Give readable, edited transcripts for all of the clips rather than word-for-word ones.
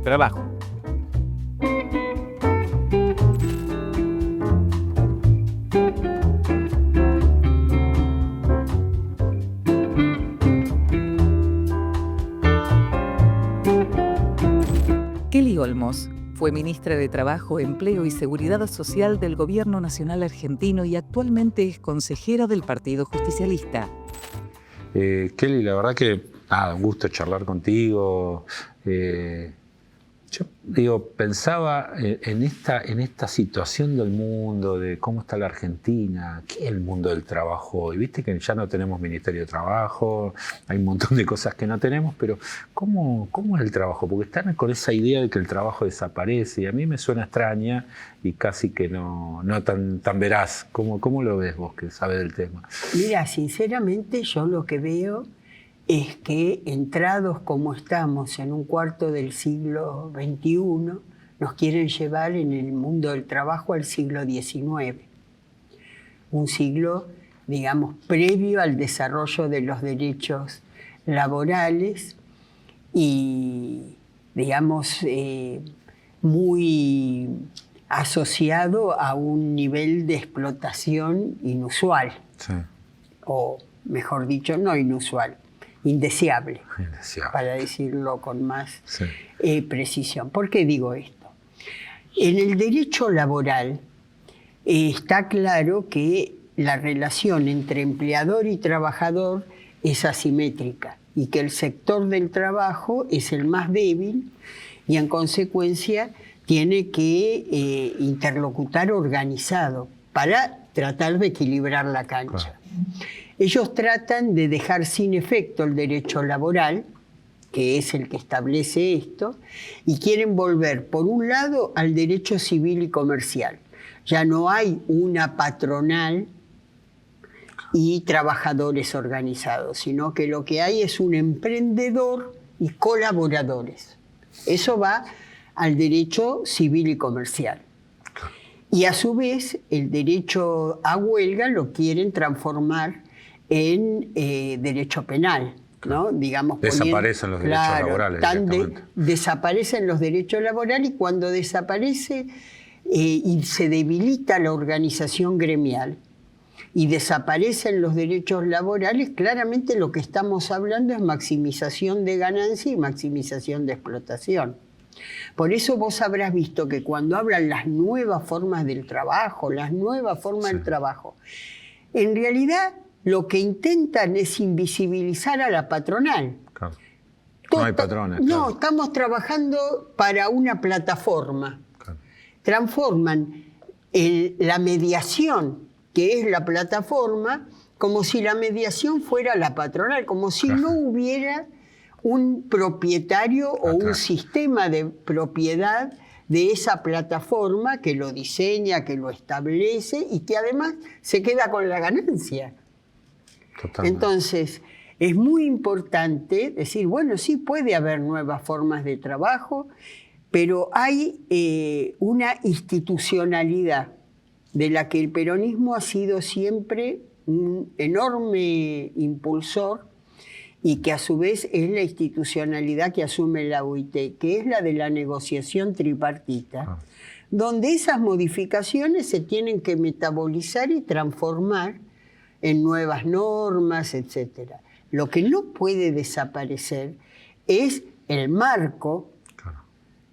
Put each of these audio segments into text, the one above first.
trabajo. Kelly Olmos fue ministra de Trabajo, Empleo y Seguridad Social del Gobierno Nacional Argentino y actualmente es consejera del Partido Justicialista. Kelly, la verdad que un gusto charlar contigo. Yo pensaba en esta situación del mundo, de cómo está la Argentina, qué es el mundo del trabajo hoy. Viste que ya no tenemos Ministerio de Trabajo, hay un montón de cosas que no tenemos, pero ¿cómo es el trabajo? Porque están con esa idea de que el trabajo desaparece y a mí me suena extraña y casi que no tan veraz. ¿Cómo lo ves vos que sabes del tema? Mira, sinceramente yo lo que veo es que entrados como estamos en un cuarto del siglo XXI, nos quieren llevar en el mundo del trabajo al siglo XIX. Un siglo, digamos, previo al desarrollo de los derechos laborales y, digamos, muy asociado a un nivel de explotación inusual. Sí. O, mejor dicho, no inusual. Indeseable, para decirlo con más precisión. ¿Por qué digo esto? En el derecho laboral está claro que la relación entre empleador y trabajador es asimétrica y que el sector del trabajo es el más débil y en consecuencia tiene que interlocutar organizado para tratar de equilibrar la cancha. Ellos tratan de dejar sin efecto el derecho laboral, que es el que establece esto, y quieren volver, por un lado, al derecho civil y comercial. Ya no hay una patronal y trabajadores organizados, sino que lo que hay es un emprendedor y colaboradores. Eso va al derecho civil y comercial. Y a su vez, el derecho a huelga lo quieren transformar en derecho penal, ¿no? Digamos, desaparecen los derechos laborales. Desaparecen los derechos laborales y cuando desaparece y se debilita la organización gremial y desaparecen los derechos laborales, claramente lo que estamos hablando es maximización de ganancia y maximización de explotación. Por eso vos habrás visto que cuando hablan las nuevas formas del trabajo, en realidad lo que intentan es invisibilizar a la patronal. Claro. No hay patrones. No, claro. Estamos trabajando para una plataforma. Claro. Transforman la mediación, que es la plataforma, como si la mediación fuera la patronal, como si no hubiera un propietario o un sistema de propiedad de esa plataforma que lo diseña, que lo establece y que además se queda con la ganancia. Totalmente. Entonces, es muy importante decir, bueno, sí puede haber nuevas formas de trabajo, pero hay una institucionalidad de la que el peronismo ha sido siempre un enorme impulsor y que a su vez es la institucionalidad que asume la OIT, que es la de la negociación tripartita, donde esas modificaciones se tienen que metabolizar y transformar en nuevas normas, etc. Lo que no puede desaparecer es el marco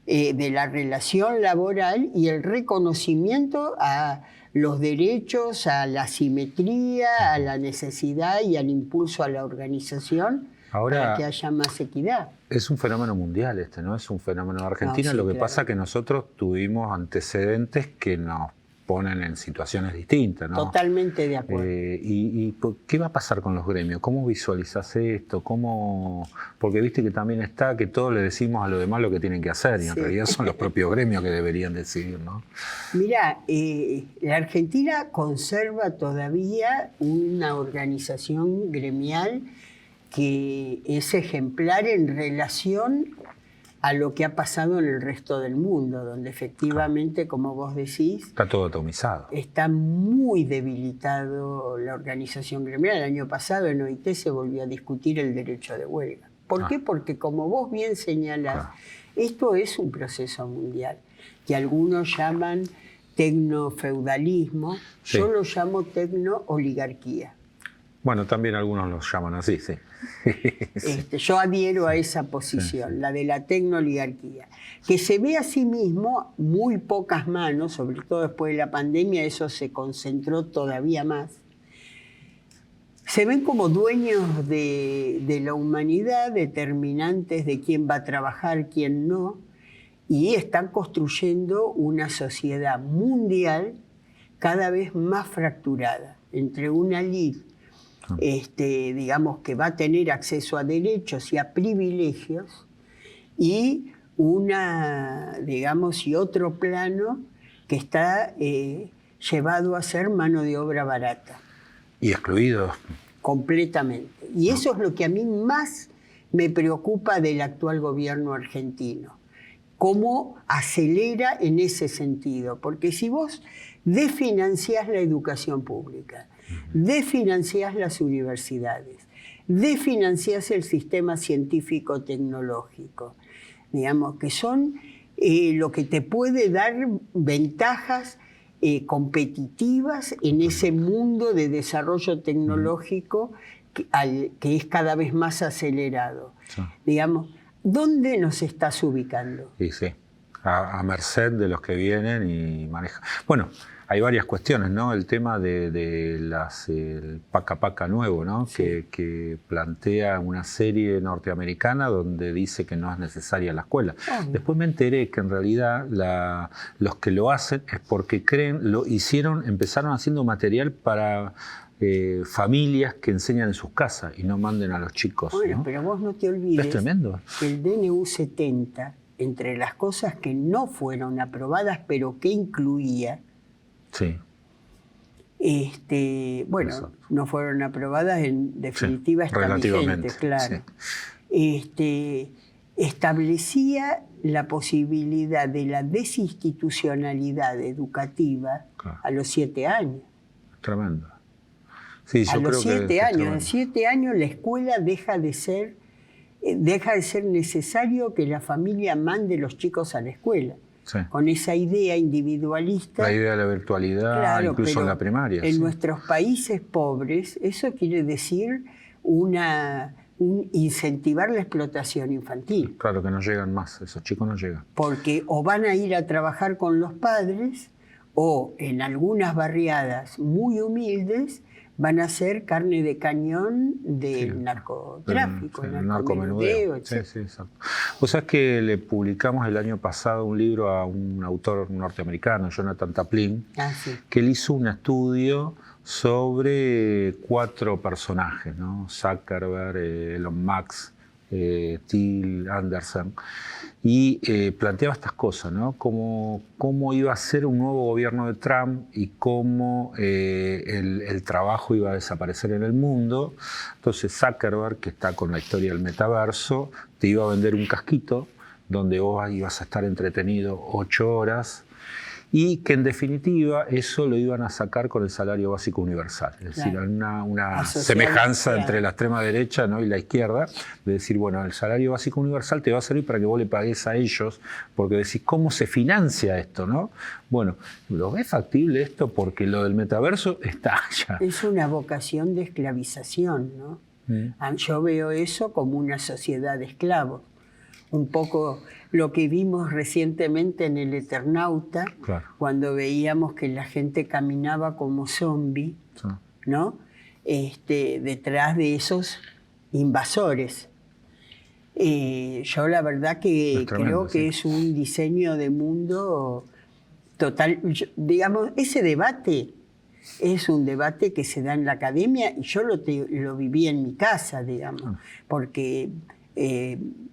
de la relación laboral y el reconocimiento a los derechos, a la simetría, a la necesidad y al impulso a la organización para que haya más equidad. Es un fenómeno mundial ¿no? Es un fenómeno de Argentina. Lo que pasa es que nosotros tuvimos antecedentes que nos ponen en situaciones distintas, ¿no? Totalmente de acuerdo. ¿Y qué va a pasar con los gremios? ¿Cómo visualizás esto? Porque viste que también está que todos le decimos a los demás lo que tienen que hacer y en realidad son los propios gremios que deberían decidir, ¿no? Mirá, la Argentina conserva todavía una organización gremial que es ejemplar en relación a lo que ha pasado en el resto del mundo, donde efectivamente, como vos decís... Está todo atomizado. Está muy debilitado la organización gremial. El año pasado en OIT se volvió a discutir el derecho de huelga. ¿Por qué? Porque como vos bien señalás, esto es un proceso mundial, que algunos llaman tecnofeudalismo, yo lo llamo tecno-oligarquía. Bueno, también algunos lo llaman así, sí. Yo adhiero a esa posición, la de la tecno-oligarquía, que se ve a sí mismo muy pocas manos, sobre todo después de la pandemia, eso se concentró todavía más. Se ven como dueños de la humanidad, determinantes de quién va a trabajar, quién no, y están construyendo una sociedad mundial cada vez más fracturada entre una élite, digamos, que va a tener acceso a derechos y a privilegios, y digamos, y otro plano que está llevado a ser mano de obra barata. Y excluidos. Completamente. Y eso es lo que a mí más me preocupa del actual gobierno argentino. Cómo acelera en ese sentido. Porque si vos desfinanciás la educación pública, desfinanciás las universidades, desfinanciás el sistema científico-tecnológico, digamos, que son lo que te puede dar ventajas competitivas en ese mundo de desarrollo tecnológico que es cada vez más acelerado. Sí. Digamos, ¿dónde nos estás ubicando? Sí, sí, a merced de los que vienen y manejan. Bueno, hay varias cuestiones, ¿no? El tema de el Paca nuevo, ¿no? Sí. Que plantea una serie norteamericana donde dice que no es necesaria la escuela. Después me enteré que en realidad los que lo hacen es porque creen, empezaron haciendo material para familias que enseñan en sus casas y no manden a los chicos. Bueno, ¿no? Pero vos no te olvides es tremendo. Que el DNU 70, entre las cosas que no fueron aprobadas, pero que incluía, sí. Bueno, exacto, no fueron aprobadas, en definitiva, sí, están vigentes, claro. Sí. Establecía la posibilidad de la desinstitucionalidad educativa, claro, a los 7 años. Tremendo. Sí, yo a los creo 7 años. A 7 años la escuela deja de ser necesario que la familia mande los chicos a la escuela. Sí. Con esa idea individualista. La idea de la virtualidad, claro, incluso en la primaria. En nuestros países pobres, eso quiere decir incentivar la explotación infantil. Claro que no llegan más, esos chicos no llegan. Porque o van a ir a trabajar con los padres, o en algunas barriadas muy humildes van a ser carne de cañón del narcotráfico, el narcomenudeo. Sí, exacto. Vos sabés que le publicamos el año pasado un libro a un autor norteamericano, Jonathan Taplin, que él hizo un estudio sobre 4 personajes, ¿no? Zuckerberg, Elon Musk, Thiel, Anderson, y planteaba estas cosas, ¿no? Cómo iba a ser un nuevo gobierno de Trump y cómo el trabajo iba a desaparecer en el mundo. Entonces Zuckerberg, que está con la historia del metaverso, te iba a vender un casquito donde vos ibas a estar entretenido 8 horas, y que en definitiva eso lo iban a sacar con el salario básico universal. Es decir, una semejanza entre la extrema derecha, ¿no? y la izquierda, de decir, bueno, el salario básico universal te va a servir para que vos le pagues a ellos, porque decís, ¿cómo se financia esto? ¿No? Bueno, ¿lo ves factible esto? Porque lo del metaverso está allá. Es una vocación de esclavización, ¿no? Yo veo eso como una sociedad de esclavos. Un poco lo que vimos recientemente en El Eternauta, claro, cuando veíamos que la gente caminaba como zombie, sí, ¿no? Detrás de esos invasores. Yo la verdad que creo que es un diseño de mundo total. Digamos, ese debate es un debate que se da en la academia y yo lo viví en mi casa, digamos, porque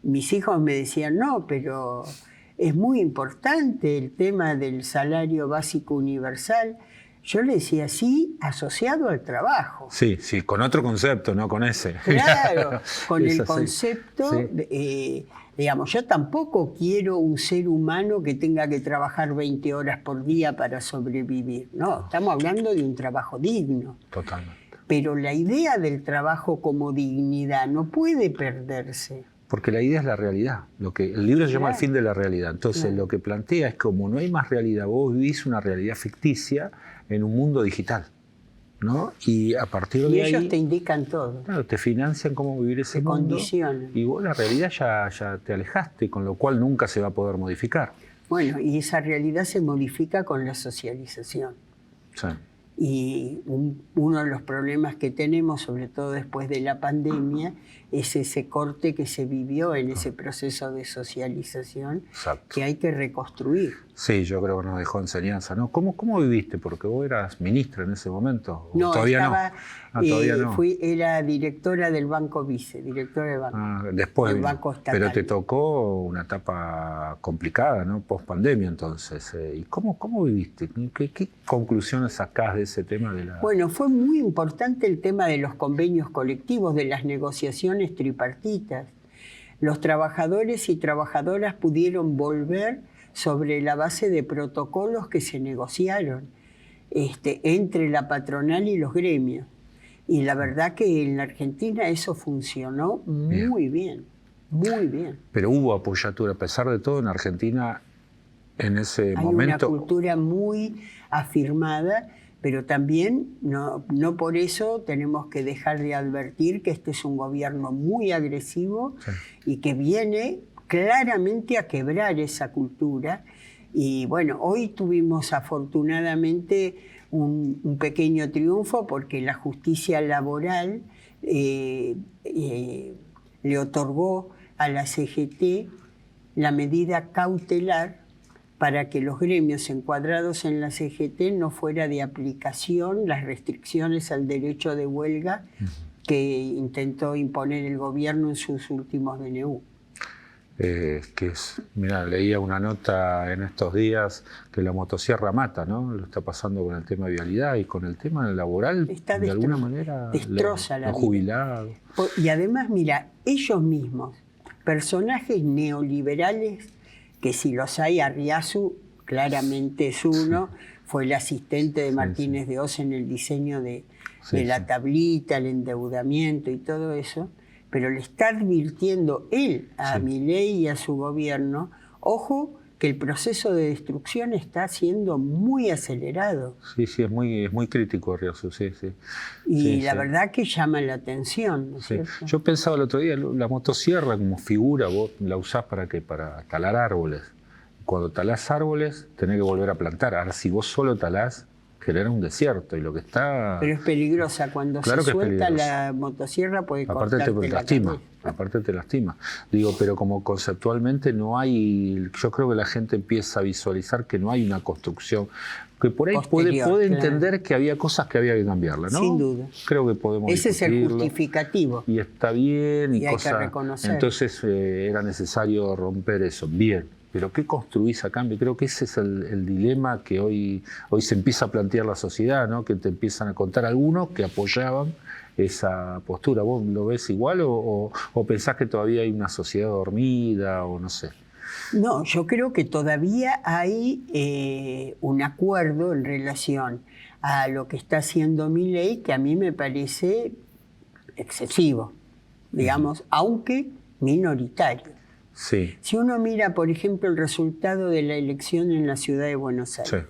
mis hijos me decían, no, pero es muy importante el tema del salario básico universal. Yo le decía, sí, asociado al trabajo. Sí, sí, con otro concepto, no con ese. Claro, con el concepto, sí, digamos, yo tampoco quiero un ser humano que tenga que trabajar 20 horas por día para sobrevivir. No, estamos hablando de un trabajo digno. Totalmente. pero la idea del trabajo como dignidad no puede perderse. Porque la idea es la realidad. El libro se llama El fin de la realidad. Entonces, Claro. lo que plantea es como no hay más realidad, vos vivís una realidad ficticia en un mundo digital, ¿no? Y a partir Y de ellos ahí, te indican todo. claro, te financian cómo vivir ese Te mundo. condicionan. Y vos la realidad ya te alejaste, con lo cual nunca se va a poder modificar. Bueno, y esa realidad se modifica con la socialización. Sí. Y uno de los problemas que tenemos, sobre todo después de la pandemia, es ese corte que se vivió en ese proceso de socialización Exacto. que hay que reconstruir. Sí, yo creo que nos dejó enseñanza, ¿no? ¿Cómo viviste? Porque vos eras ministra en ese momento. ¿O No, todavía estaba, no? Ah, todavía no. Era directora del Banco Vice, directora del banco. Después del vino. Banco Estatal. Pero te tocó una etapa complicada, ¿no? Post pandemia, entonces. ¿Y cómo viviste? ¿Qué conclusiones sacás de ese tema de la...? Bueno, fue muy importante el tema de los convenios colectivos, de las negociaciones tripartitas. Los trabajadores y trabajadoras pudieron volver sobre la base de protocolos que se negociaron entre la patronal y los gremios. Y la verdad que en la Argentina eso funcionó muy bien, muy bien. Pero hubo apoyatura, a pesar de todo, en Argentina, en ese Hay momento... una cultura muy afirmada, pero también no por eso tenemos que dejar de advertir que este es un gobierno muy agresivo y que viene claramente a quebrar esa cultura. Y bueno, hoy tuvimos afortunadamente un pequeño triunfo porque la justicia laboral le otorgó a la CGT la medida cautelar para que los gremios encuadrados en la CGT no fuera de aplicación las restricciones al derecho de huelga que intentó imponer el gobierno en sus últimos DNU. Mirá, leía una nota en estos días que la motosierra mata, ¿no? Lo está pasando con el tema de vialidad y con el tema laboral, de alguna manera, destroza la los vida. jubilados. Y además, mira, ellos mismos, personajes neoliberales, que si los hay, Arriazu claramente es uno, fue el asistente de Martínez de Oz en el diseño de la tablita, el endeudamiento y todo eso, pero le está advirtiendo él a Milei y a su gobierno, ojo, que el proceso de destrucción está siendo muy acelerado. Sí, es muy crítico Arriazu, sí. Y la verdad que llama la atención, ¿no es cierto? Yo pensaba el otro día, la motosierra como figura, vos la usás ¿para qué? Para talar árboles. Cuando talás árboles, tenés que volver a plantar. Ahora, si vos solo talás, genera un desierto y lo que está... Pero es peligrosa, cuando Claro se que es suelta peligroso. la motosierra puede Aparte cortarte te la lastima, cabeza. aparte te lastima. Digo, pero como conceptualmente no hay... Yo creo que la gente empieza a visualizar que no hay una construcción, que por ahí Posterior, puede claro. entender que había cosas que había que cambiarlas, ¿no? Sin duda. Creo que podemos Ese es el discutirlo. justificativo. Y está bien Y hay que cosas... reconocer. Entonces era necesario romper eso. Bien. Pero ¿qué construís a cambio? Creo que ese es el dilema que hoy se empieza a plantear la sociedad, ¿no? Que te empiezan a contar algunos que apoyaban esa postura. ¿Vos lo ves igual o pensás que todavía hay una sociedad dormida o no sé? No, yo creo que todavía hay un acuerdo en relación a lo que está haciendo Milei que a mí me parece excesivo, digamos, aunque minoritario. Sí. Si uno mira, por ejemplo, el resultado de la elección en la ciudad de Buenos Aires,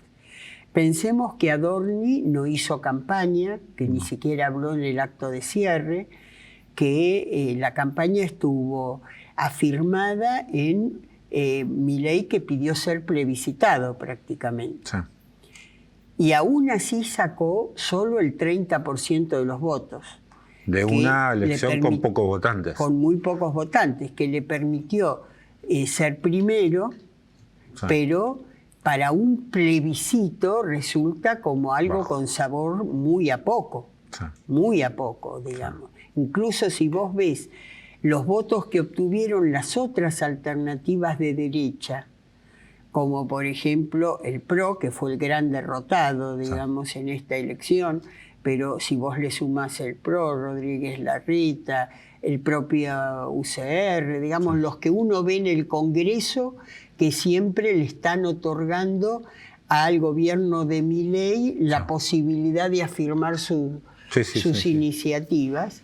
pensemos que Adorni no hizo campaña, que ni siquiera habló en el acto de cierre, que la campaña estuvo afirmada en Milei, que pidió ser plebiscitado prácticamente. Sí. Y aún así sacó solo el 30% de los votos. De una elección con pocos votantes. Con muy pocos votantes, que le permitió ser primero, pero para un plebiscito resulta como algo con sabor muy a poco, digamos. Incluso si vos ves los votos que obtuvieron las otras alternativas de derecha, como por ejemplo el PRO, que fue el gran derrotado, digamos, en esta elección, pero si vos le sumás el PRO, Rodríguez Larreta, el propio UCR, digamos, los que uno ve en el Congreso que siempre le están otorgando al gobierno de Milei la posibilidad de afirmar su sus iniciativas,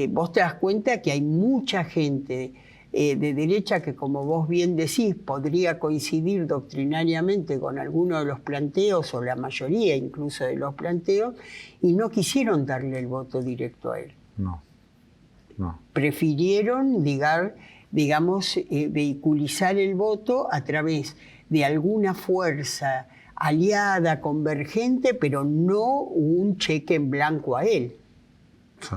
vos te das cuenta que hay mucha gente de derecha que, como vos bien decís, podría coincidir doctrinariamente con alguno de los planteos, o la mayoría incluso de los planteos, y no quisieron darle el voto directo a él. No. Prefirieron, digamos, vehiculizar el voto a través de alguna fuerza aliada, convergente, pero no un cheque en blanco a él. Sí.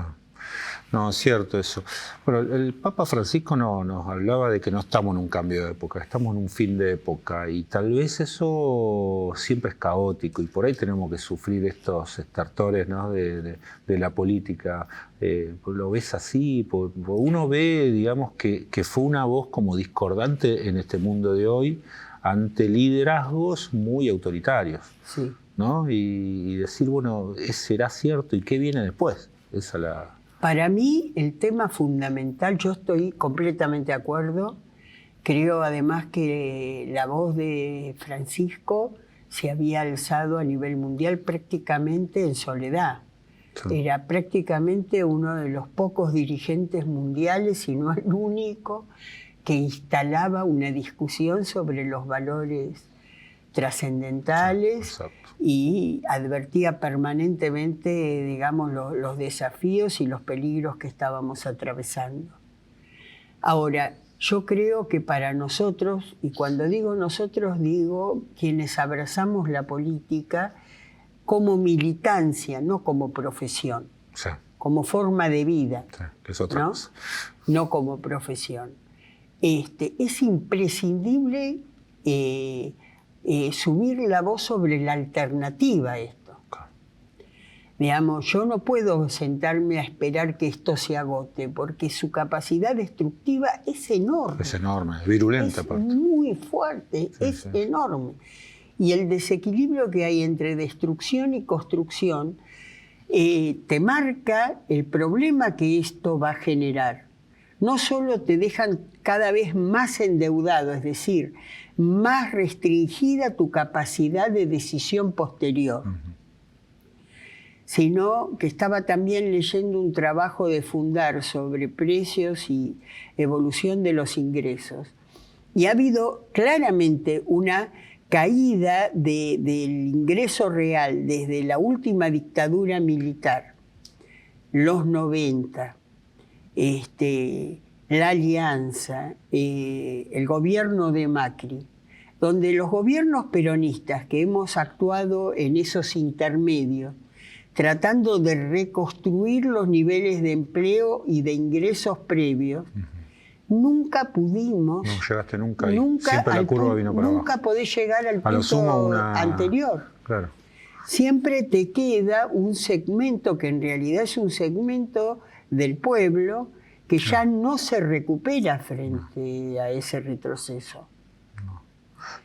No, es cierto eso. Bueno, el Papa Francisco nos hablaba de que no estamos en un cambio de época, estamos en un fin de época, y tal vez eso siempre es caótico, y por ahí tenemos que sufrir estos estertores, ¿no?, de la política. ¿Lo ves así? Uno ve, digamos, que fue una voz como discordante en este mundo de hoy ante liderazgos muy autoritarios, Sí. ¿no? Y decir, bueno, ¿será cierto? ¿Y qué viene después? Esa la... Para mí, el tema fundamental, yo estoy completamente de acuerdo. Creo además que la voz de Francisco se había alzado a nivel mundial prácticamente en soledad. Sí. Era prácticamente uno de los pocos dirigentes mundiales, si no el único, que instalaba una discusión sobre los valores trascendentales, y advertía permanentemente, digamos, los desafíos y los peligros que estábamos atravesando. Ahora, yo creo que para nosotros, y cuando digo nosotros, digo quienes abrazamos la política como militancia, no como profesión, sí, como forma de vida, sí, que es otra cosa, no como profesión. Es imprescindible subir la voz sobre la alternativa a esto. Digamos, yo no puedo sentarme a esperar que esto se agote, porque su capacidad destructiva es enorme. Es enorme, es virulenta. Es muy fuerte, sí, es enorme. Y el desequilibrio que hay entre destrucción y construcción te marca el problema que esto va a generar. No solo te dejan cada vez más endeudado, es decir, más restringida tu capacidad de decisión posterior, sino que estaba también leyendo un trabajo de Fundar sobre precios y evolución de los ingresos. Y ha habido claramente una caída del ingreso real desde la última dictadura militar, los 90, la Alianza, el gobierno de Macri, donde los gobiernos peronistas que hemos actuado en esos intermedios, tratando de reconstruir los niveles de empleo y de ingresos previos, nunca pudimos... No llegaste nunca ahí. Siempre la curva vino para abajo. Nunca podés llegar al punto anterior. Claro. Siempre te queda un segmento que en realidad es un segmento del pueblo que ya no se recupera frente a ese retroceso.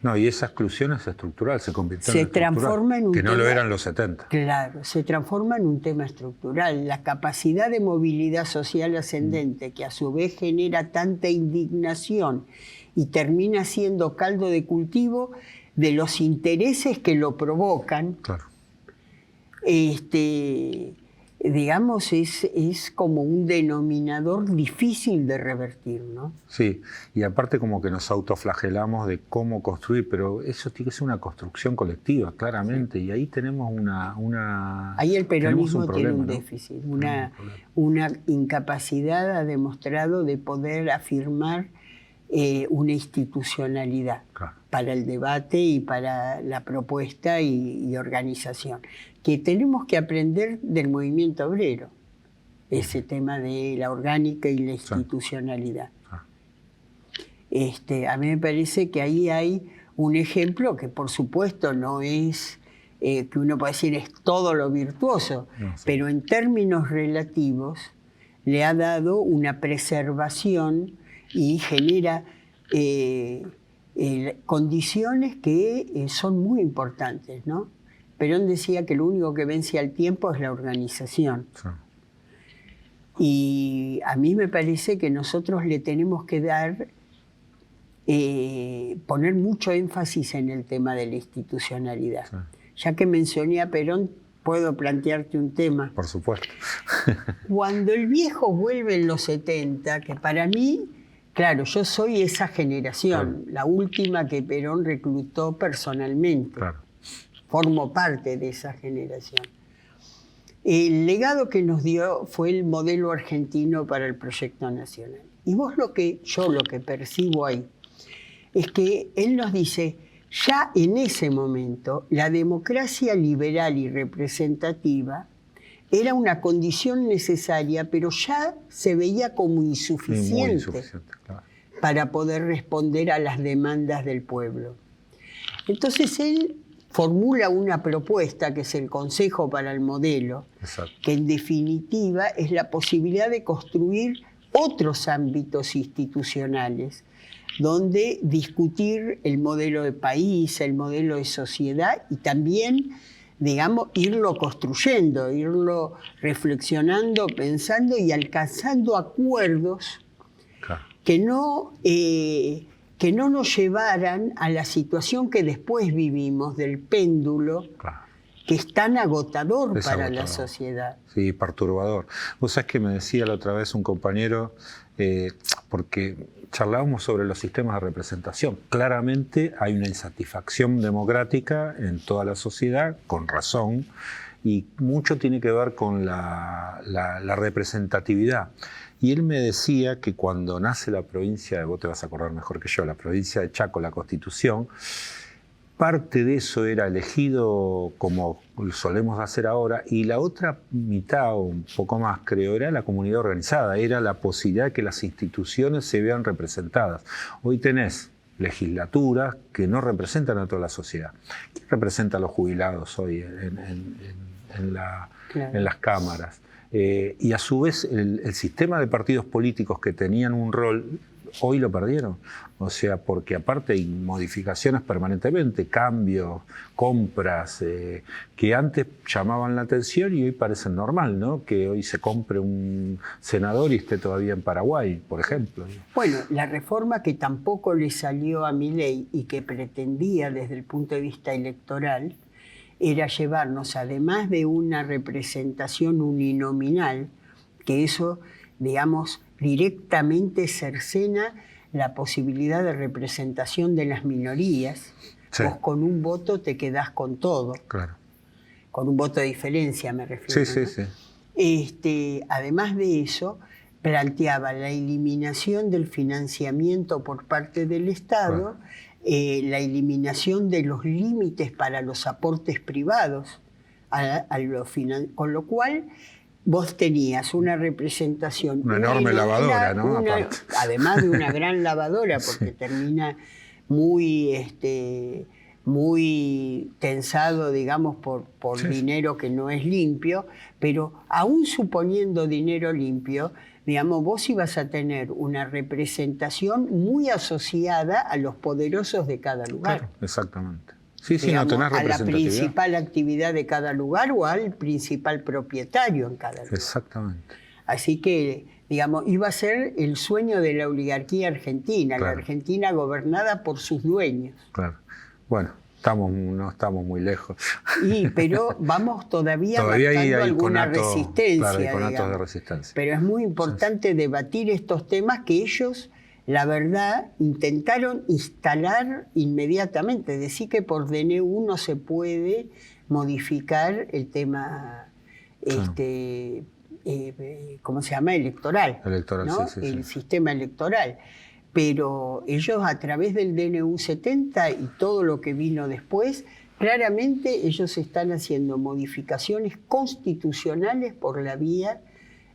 No, y esa exclusión es estructural, se convirtió en transforma en un que no tema, lo eran los 70. Claro, se transforma en un tema estructural. La capacidad de movilidad social ascendente, que a su vez genera tanta indignación y termina siendo caldo de cultivo de los intereses que lo provocan, claro. Digamos, es como un denominador difícil de revertir, ¿no? Sí, y aparte como que nos autoflagelamos de cómo construir, pero eso tiene que ser una construcción colectiva, claramente, sí. Y ahí tenemos ahí el peronismo un problema, tiene un déficit, una incapacidad ha demostrado de poder afirmar una institucionalidad, claro, para el debate y para la propuesta y organización, que tenemos que aprender del movimiento obrero, ese tema de la orgánica y la institucionalidad. A mí me parece que ahí hay un ejemplo que por supuesto no es, que uno puede decir es todo lo virtuoso, no, sí, pero en términos relativos le ha dado una preservación y genera condiciones que son muy importantes, ¿no? Perón decía que lo único que vence al tiempo es la organización. Sí. Y a mí me parece que nosotros le tenemos que dar, poner mucho énfasis en el tema de la institucionalidad. Sí. Ya que mencioné a Perón, ¿Puedo plantearte un tema? Por supuesto. Cuando el viejo vuelve en los 70, que para mí, claro, yo soy esa generación, la última que Perón reclutó personalmente. Claro. Formo parte de esa generación. El legado que nos dio fue el modelo argentino para el proyecto nacional. Y yo lo que percibo ahí es que él nos dice, ya en ese momento, la democracia liberal y representativa era una condición necesaria, pero ya se veía como insuficiente, claro, para poder responder a las demandas del pueblo. Entonces él formula una propuesta que es el Consejo para el Modelo, exacto, que en definitiva es la posibilidad de construir otros ámbitos institucionales donde discutir el modelo de país, el modelo de sociedad y también, digamos, irlo construyendo, irlo reflexionando, pensando y alcanzando acuerdos claro, que no nos llevaran a la situación que después vivimos del péndulo, claro. que es tan agotador Es para agotador. la sociedad. Sí, perturbador. Vos sabés que me decía la otra vez un compañero, porque charlábamos sobre los sistemas de representación. Claramente hay una insatisfacción democrática en toda la sociedad, con razón, y mucho tiene que ver con la representatividad. Y él me decía que cuando nace la provincia, vos te vas a acordar mejor que yo, la provincia de Chaco, la Constitución, parte de eso era elegido como solemos hacer ahora, y la otra mitad, o un poco más creo, era la comunidad organizada, era la posibilidad de que las instituciones se vean representadas. Hoy tenés legislaturas que no representan a toda la sociedad. ¿Quién representa a los jubilados hoy en las cámaras? Y a su vez el sistema de partidos políticos que tenían un rol, hoy lo perdieron. O sea, porque aparte hay modificaciones permanentemente, cambios, compras, que antes llamaban la atención y hoy parecen normal, ¿no? Que hoy se compre un senador y esté todavía en Paraguay, por ejemplo. Bueno, la reforma que tampoco le salió a Milei y que pretendía desde el punto de vista electoral era llevarnos, además de una representación uninominal, que eso, digamos, directamente cercena la posibilidad de representación de las minorías. Sí. Vos con un voto te quedás con todo. Claro. Con un voto de diferencia me refiero. Sí, ¿no? sí, sí. Además de eso, planteaba la eliminación del financiamiento por parte del Estado, la eliminación de los límites para los aportes privados, con lo cual vos tenías una representación... Una enorme lavadora, ¿no? Además de una gran lavadora, porque termina muy tensado, digamos, por dinero que no es limpio, pero aún suponiendo dinero limpio, digamos, vos ibas a tener una representación muy asociada a los poderosos de cada lugar. Claro, exactamente. Sí, sí, Digamos, no tenés a la representatividad. principal actividad de cada lugar o al principal propietario en cada lugar. Exactamente. Así que, digamos, iba a ser el sueño de la oligarquía argentina, Claro. la Argentina gobernada por sus dueños. Claro. Bueno, no estamos muy lejos. Pero vamos todavía Todavía hay marcando alguna conatos, resistencia. claro, hay conatos digamos. de resistencia. Pero es muy importante debatir estos temas que ellos, la verdad, intentaron instalar inmediatamente. Decir que por DNU no se puede modificar el tema, ¿cómo se llama? Electoral. Electoral, ¿no? sí. El sistema electoral. Pero ellos a través del DNU 70 y todo lo que vino después, claramente ellos están haciendo modificaciones constitucionales por la vía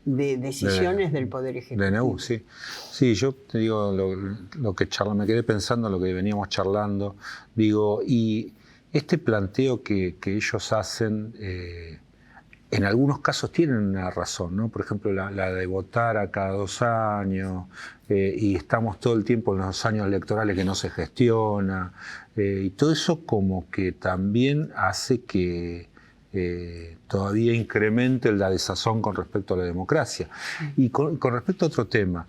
de decisiones del Poder Ejecutivo. DNU, sí. Sí, yo te digo lo que me quedé pensando en lo que veníamos charlando, digo, y este planteo que ellos hacen, en algunos casos tienen una razón, ¿no? Por ejemplo, la de votar a cada 2 años, y estamos todo el tiempo en los años electorales que no se gestiona, y todo eso como que también hace que todavía incremente la desazón con respecto a la democracia. Y con respecto a otro tema,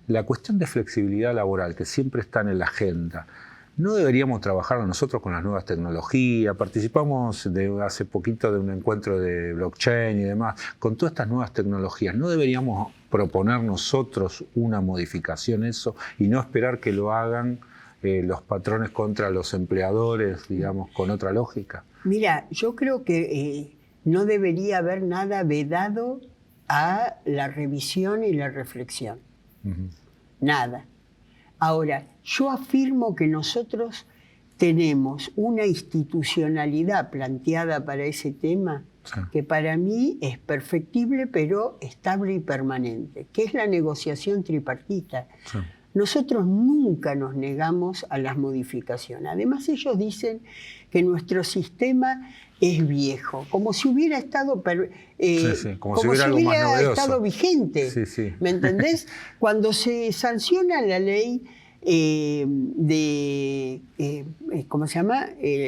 la cuestión de flexibilidad laboral, que siempre está en la agenda, no deberíamos trabajar nosotros con las nuevas tecnologías. Participamos hace poquito de un encuentro de blockchain y demás. Con todas estas nuevas tecnologías, ¿no deberíamos proponer nosotros una modificación eso y no esperar que lo hagan los patrones contra los empleadores, digamos, con otra lógica? Mira, yo creo que no debería haber nada vedado a la revisión y la reflexión. Nada. Ahora, yo afirmo que nosotros tenemos una institucionalidad planteada para ese tema que para mí es perfectible, pero estable y permanente, que es la negociación tripartita. Nosotros nunca nos negamos a las modificaciones. Además, ellos dicen que nuestro sistema es viejo, como si hubiera estado, como si hubiera estado vigente. ¿Me entendés? Cuando se sanciona la ley ¿cómo se llama?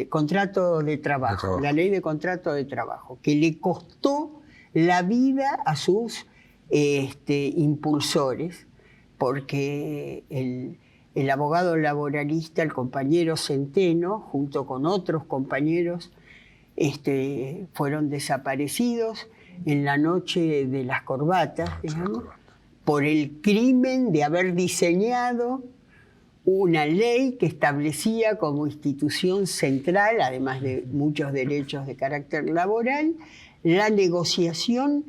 Contrato de trabajo, la ley de contrato de trabajo, que le costó la vida a sus impulsores, porque el abogado laboralista, el compañero Centeno, junto con otros compañeros, fueron desaparecidos en la noche de las corbatas, digamos, por el crimen de haber diseñado una ley que establecía como institución central, además de muchos derechos de carácter laboral, la negociación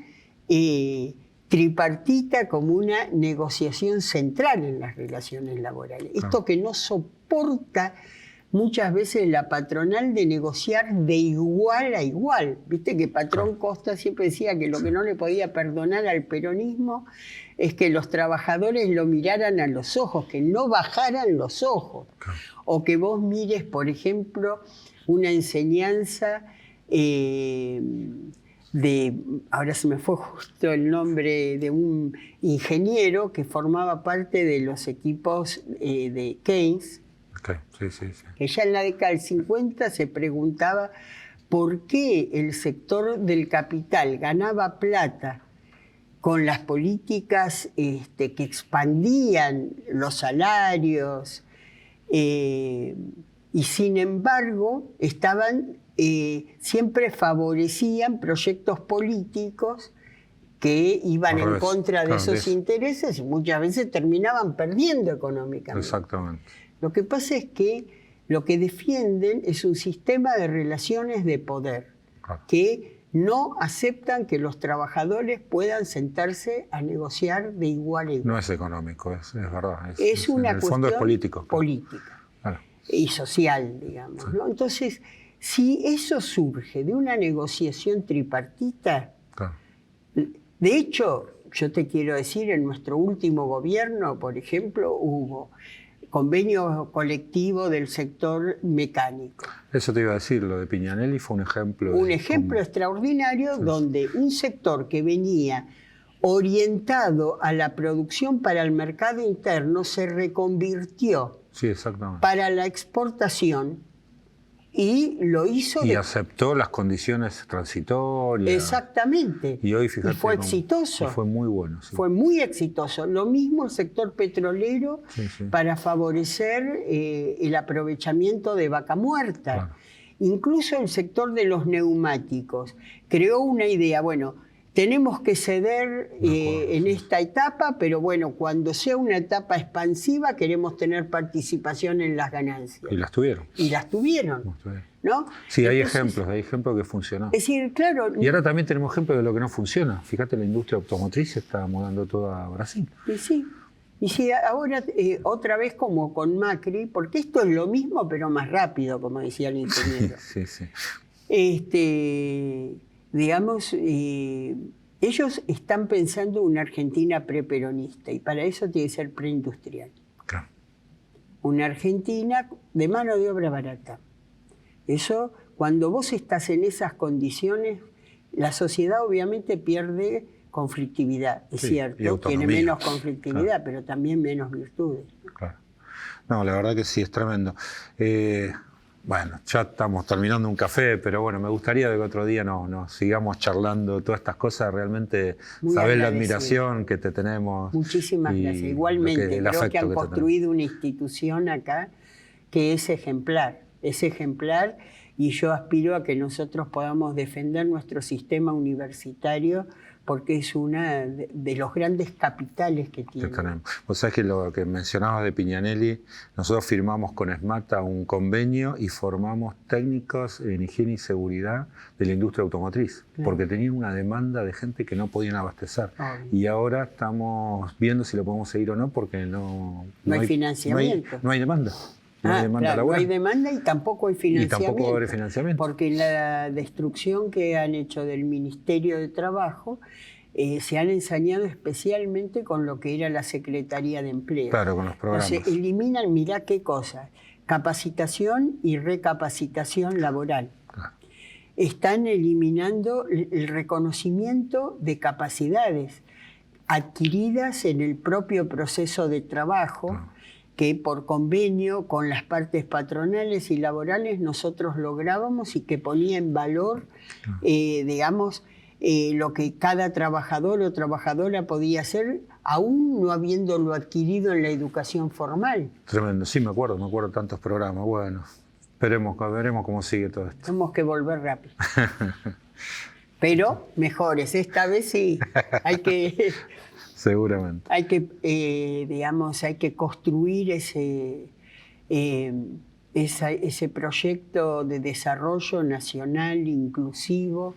tripartita como una negociación central en las relaciones laborales. Esto que no soporta muchas veces la patronal de negociar de igual a igual. Viste que Patrón Costa siempre decía que lo que no le podía perdonar al peronismo es que los trabajadores lo miraran a los ojos, que no bajaran los ojos. O que vos mires, por ejemplo, una enseñanza ahora se me fue justo el nombre de un ingeniero que formaba parte de los equipos de Keynes, que ya en la década del 50 se preguntaba por qué el sector del capital ganaba plata con las políticas que expandían los salarios y sin embargo siempre favorecían proyectos políticos que iban en contra de esos intereses y muchas veces terminaban perdiendo económicamente. Exactamente. Lo que pasa es que lo que defienden es un sistema de relaciones de poder que no aceptan que los trabajadores puedan sentarse a negociar de igual a igual. No es económico, es verdad. Es una en el fondo es político. Política y social, digamos. ¿No? Entonces, si eso surge de una negociación tripartita, de hecho, yo te quiero decir, en nuestro último gobierno, por ejemplo, hubo convenio colectivo del sector mecánico. Eso te iba a decir, lo de Piñanelli fue un ejemplo. Un ejemplo extraordinario donde un sector que venía orientado a la producción para el mercado interno se reconvirtió para la exportación y lo hizo... Y aceptó las condiciones transitorias. Exactamente. Y hoy, fíjate, y fue exitoso. Y fue muy bueno. Fue muy exitoso. Lo mismo el sector petrolero para favorecer el aprovechamiento de vaca muerta. Incluso el sector de los neumáticos creó una idea, bueno, tenemos que ceder en esta etapa, pero bueno, cuando sea una etapa expansiva queremos tener participación en las ganancias. Y las tuvieron. Y las tuvieron. ¿No? Sí, hay ejemplos que funcionan. Es decir, claro... Y ahora también tenemos ejemplos de lo que no funciona. Fíjate, la industria automotriz se está mudando toda a Brasil. Y sí, ahora otra vez como con Macri, porque esto es lo mismo pero más rápido, como decía el ingeniero. Digamos, ellos están pensando una Argentina preperonista y para eso tiene que ser preindustrial. Una Argentina de mano de obra barata. Eso, cuando vos estás en esas condiciones, la sociedad obviamente pierde conflictividad, es cierto, tiene menos conflictividad, pero también menos virtudes. No, la verdad que sí, es tremendo. Bueno, ya estamos terminando un café, pero bueno, me gustaría que otro día nos sigamos charlando todas estas cosas. Realmente sabés la admiración que te tenemos. Muchísimas gracias. Igualmente, creo que han construido una institución acá que es ejemplar, y yo aspiro a que nosotros podamos defender nuestro sistema universitario porque es una de los grandes capitales que tiene. Vos sabés que lo que mencionabas de Pignanelli, nosotros firmamos con ESMATA un convenio y formamos técnicos en higiene y seguridad de la industria automotriz, porque tenían una demanda de gente que no podían abastecer. Y ahora estamos viendo si lo podemos seguir o no, porque no hay financiamiento. No hay demanda. No hay demanda no hay demanda y tampoco hay financiamiento. Y tampoco va a haber financiamiento. Porque la destrucción que han hecho del Ministerio de Trabajo se han ensañado especialmente con lo que era la Secretaría de Empleo. Claro, con los programas. Entonces, eliminan, mirá qué cosas, capacitación y recapacitación laboral. Claro. Están eliminando el reconocimiento de capacidades adquiridas en el propio proceso de trabajo. Claro. Que por convenio con las partes patronales y laborales nosotros lográbamos y que ponía en valor, lo que cada trabajador o trabajadora podía hacer, aún no habiéndolo adquirido en la educación formal. Tremendo, sí, me acuerdo tantos programas. Bueno, veremos cómo sigue todo esto. Tenemos que volver rápido. Pero mejores, esta vez sí, hay que... Seguramente. Hay que construir ese proyecto de desarrollo nacional inclusivo,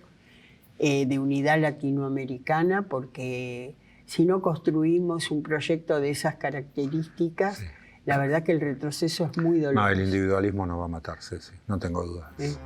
de unidad latinoamericana, porque si no construimos un proyecto de esas características, la verdad que el retroceso es muy doloroso. No, el individualismo nos va a matar, sí, no tengo dudas.